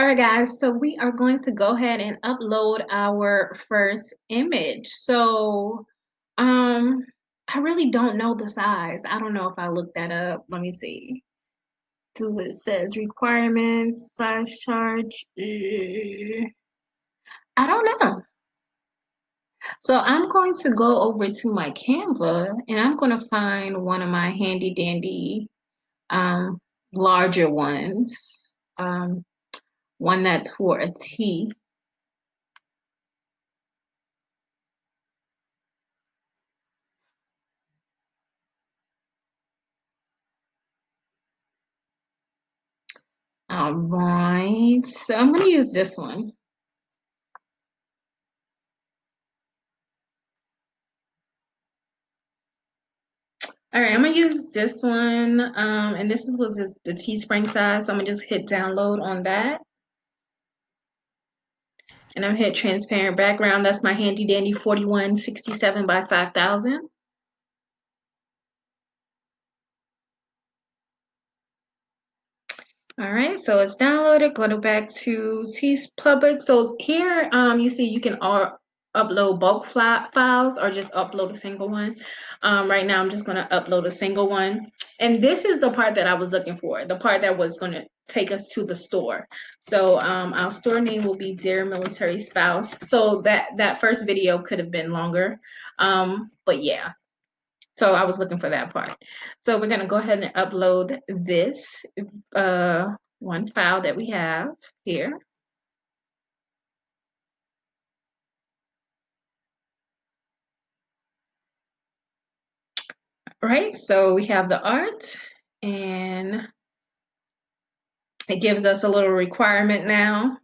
right, guys, so we are going to go ahead and upload our first image. Um, I really don't know the size. I don't know if I looked that up. Let me see. Do it says requirements size charge. I don't know. So I'm going to go over to my Canva and I'm going to find one of my handy dandy um larger ones. One that's for a T. All right, so I'm going to use this one. All right, I'm going to use this one, and this was the Teespring size, so I'm going to just hit download on that. And I'm hit transparent background. That's my handy dandy 4167 by 5000. All right, so it's downloaded. Go back to Teepublic. So here, you see you can upload bulk files or just upload a single one. Right now, I'm just going to upload a single one. And this is the part that I was looking for, the part that was going to take us to the store. So our store name will be Dear Military Spouse. So that first video could have been longer. But yeah. So I was looking for that part. So we're going to go ahead and upload this one file that we have here. All right, so we have the art and it gives us a little requirement now.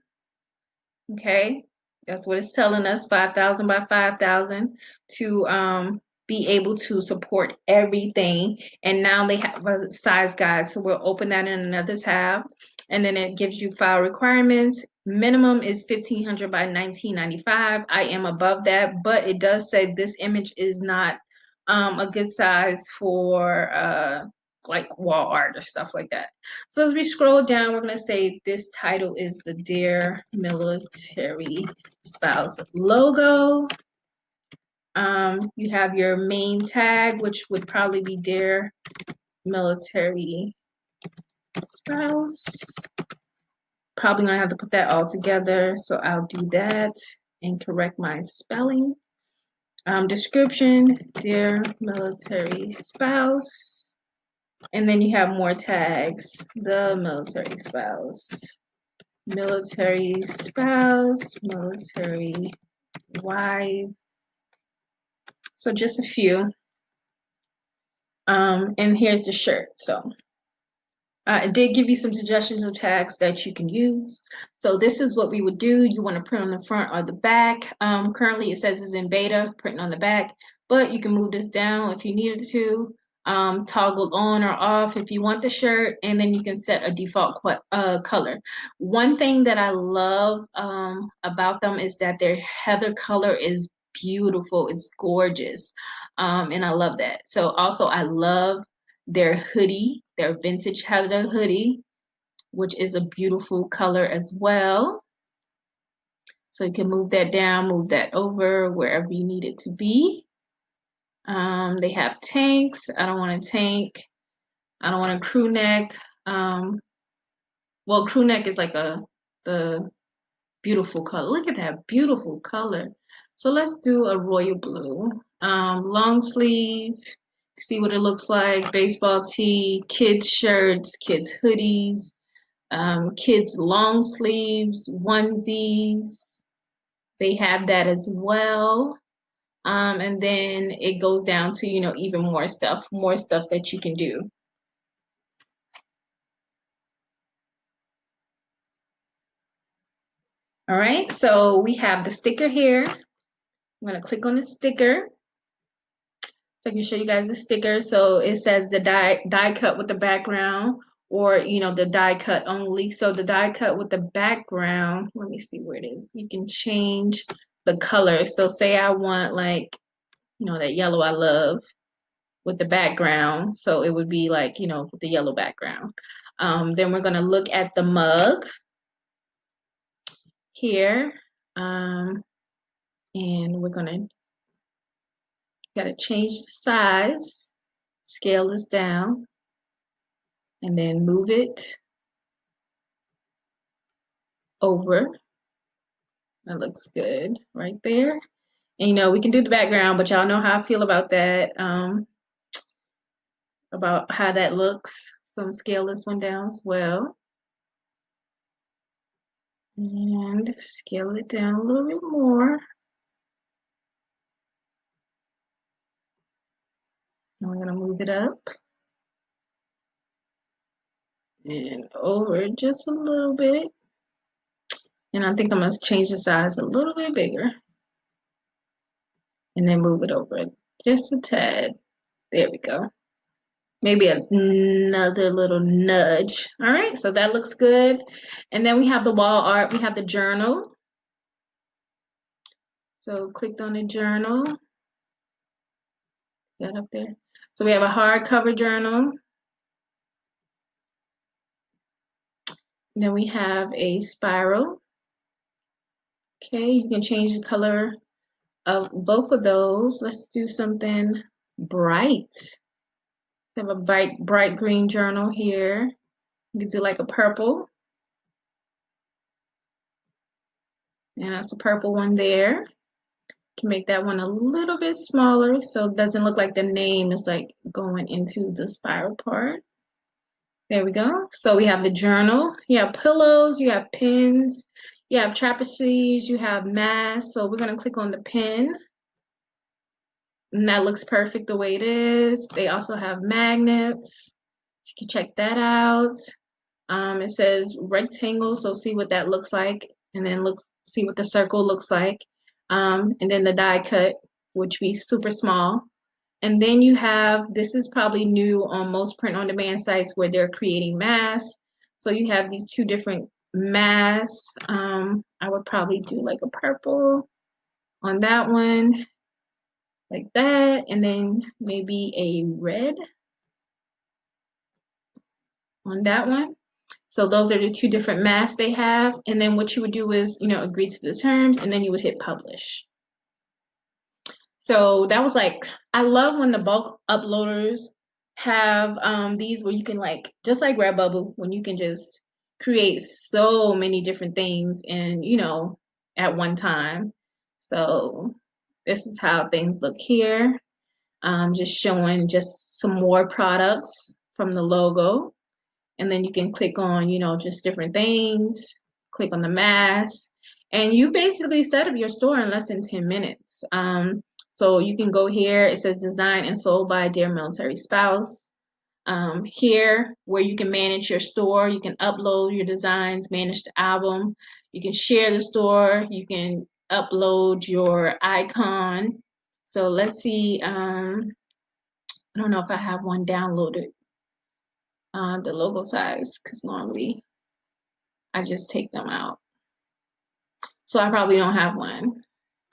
Okay, that's what it's telling us, 5,000 by 5,000 to be able to support everything. And now they have a size guide, so we'll open that in another tab. And then it gives you file requirements. Minimum is 1,500 by 1995. I am above that, but it does say this image is not a good size for like wall art or stuff like that. So as we scroll down, we're going to say this title is the Dear Military Spouse logo. You have your main tag, which would probably be Dear Military Spouse. Probably going to have to put that all together, so I'll do that and correct my spelling. Description, Dear Military Spouse. And then you have more tags, the military spouse, military spouse, military wife. So just a few. And here's the shirt. So it did give you some suggestions of tags that you can use. So this is what we would do. You want to print on the front or the back. Currently it says it's in beta, printing on the back, but you can move this down if you needed to. Toggle on or off if you want the shirt, and then you can set a default color. One thing that I love about them is that their heather color is beautiful. It's gorgeous, and I love that. So also I love their hoodie, their vintage heather hoodie, which is a beautiful color as well. So you can move that down, move that over wherever you need it to be. They have tanks. I don't want a tank. I don't want a crew neck. Well, crew neck is like the beautiful color. Look at that beautiful color. So let's do a royal blue. Long sleeve. See what it looks like. Baseball tee, kids shirts, kids hoodies, kids long sleeves, onesies. They have that as well. And then it goes down to, even more stuff that you can do. All right, so we have the sticker here. I'm gonna click on the sticker. So I can show you guys the sticker. So it says the die cut with the background, or the die cut only. So the die cut with the background, let me see where it is. You can change the color. So say I want like, that yellow I love with the background. So it would be like, with the yellow background. Then we're gonna look at the mug. here. And we're gotta change the size, scale this down, and then move it over. That looks good right there. And you know, we can do the background, but y'all know how I feel about that, about how that looks. So I'm scale this one down as well. And scale it down a little bit more. And we're gonna move it up and over just a little bit. And I think I'm gonna change the size a little bit bigger. And then move it over just a tad. There we go. Maybe another little nudge. All right, so that looks good. And then we have the wall art. We have the journal. So clicked on the journal. Is that up there? So we have a hardcover journal. Then we have a spiral. Okay, you can change the color of both of those. Let's do something bright. We have a bright green journal here. You can do like a purple. And that's a purple one there. Can make that one a little bit smaller so it doesn't look like the name is like going into the spiral part. There we go. So we have the journal, you have pillows, you have pins, you have trapezoids, you have masks. So we're going to click on the pin. And that looks perfect the way it is. They also have magnets. You can check that out. It says rectangle, so see what that looks like, and then see what the circle looks like. And then the die cut, which be super small. And then you have, this is probably new on most print on demand sites where they're creating masks. So you have these two different masks. I would probably do like a purple on that one, like that, and then maybe a red on that one. So those are the two different masks they have. And then what you would do is, you know, agree to the terms, and then you would hit publish. So that was like, I love when the bulk uploaders have these where you can like, just like Redbubble, when you can just create so many different things and, you know, at one time. So this is how things look here. Just showing just some more products from the logo. And then you can click on, you know, just different things, click on the mask, and you basically set up your store in less than 10 minutes. So you can go here, it says designed and sold by a dear military spouse. Here, where you can manage your store, you can upload your designs, manage the album, you can share the store, you can upload your icon. So let's see, I don't know if I have one downloaded. The logo size, because normally I just take them out. So I probably don't have one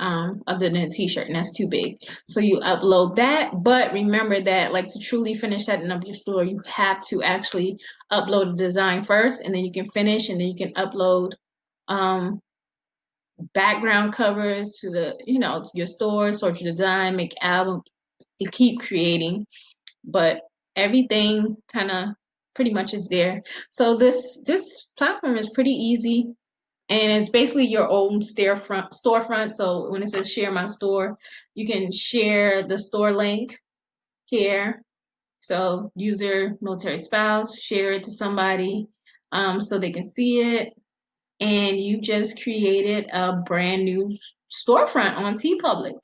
other than a t-shirt, and that's too big. So you upload that, but remember that like to truly finish setting up your store, you have to actually upload the design first, and then you can finish, and then you can upload background covers to the, you know, to your store, sort your design, make album, and keep creating. But everything kind of pretty much is there. So this platform is pretty easy, and it's basically your own storefront. So when it says share my store, you can share the store link here. So user military spouse, share it to somebody so they can see it. And you just created a brand new storefront on Teepublic.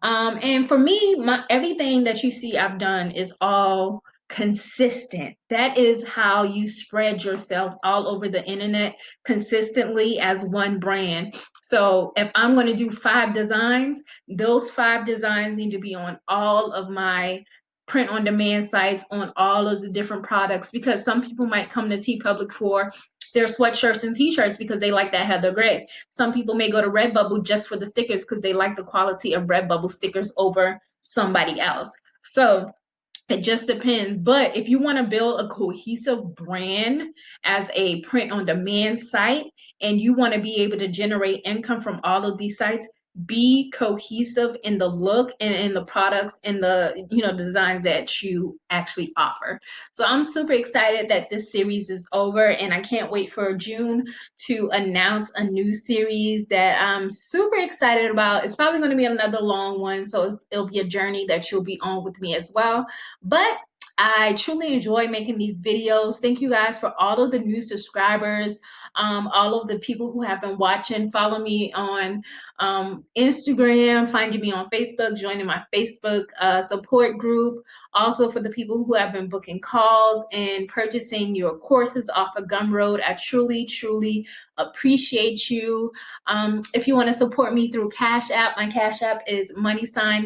And for me, everything that you see I've done is all consistent. That is how you spread yourself all over the internet consistently as one brand. So if I'm going to do 5 designs, those 5 designs need to be on all of my print on demand sites, on all of the different products, because some people might come to Teepublic for their sweatshirts and t-shirts because they like that Heather Gray. Some people may go to Redbubble just for the stickers because they like the quality of Redbubble stickers over somebody else. So It just depends. But if you want to build a cohesive brand as a print on demand site and you want to be able to generate income from all of these sites, be cohesive in the look and in the products and the designs that you actually offer. So I'm super excited that this series is over, and I can't wait for June to announce a new series that I'm super excited about. It's probably going to be another long one, so it'll be a journey that you'll be on with me as well. But I truly enjoy making these videos. Thank you guys for all of the new subscribers, all of the people who have been watching. Follow me on Instagram, finding me on Facebook, joining my Facebook support group. Also, for the people who have been booking calls and purchasing your courses off of Gumroad, I truly, truly appreciate you. If you want to support me through Cash App, my Cash App is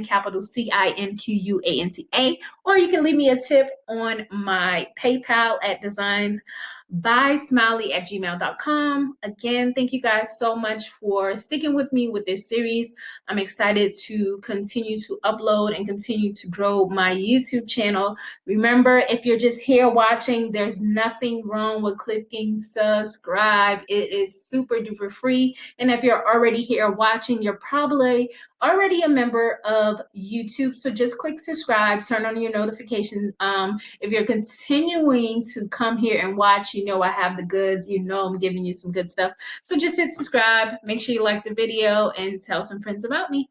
capital CINQUANTA, or you can leave me a tip on my PayPal at designsbysmiley@gmail.com. Again, thank you guys so much for sticking with me with this series. I'm excited to continue to upload and continue to grow my YouTube channel. Remember, if you're just here watching, there's nothing wrong with clicking subscribe. It is super duper free. And if you're already here watching, you're probably already a member of YouTube. So just click subscribe, turn on your notifications. If you're continuing to come here and watch, you know I have the goods, you know I'm giving you some good stuff. So just hit subscribe, make sure you like the video, and tell some friends about me.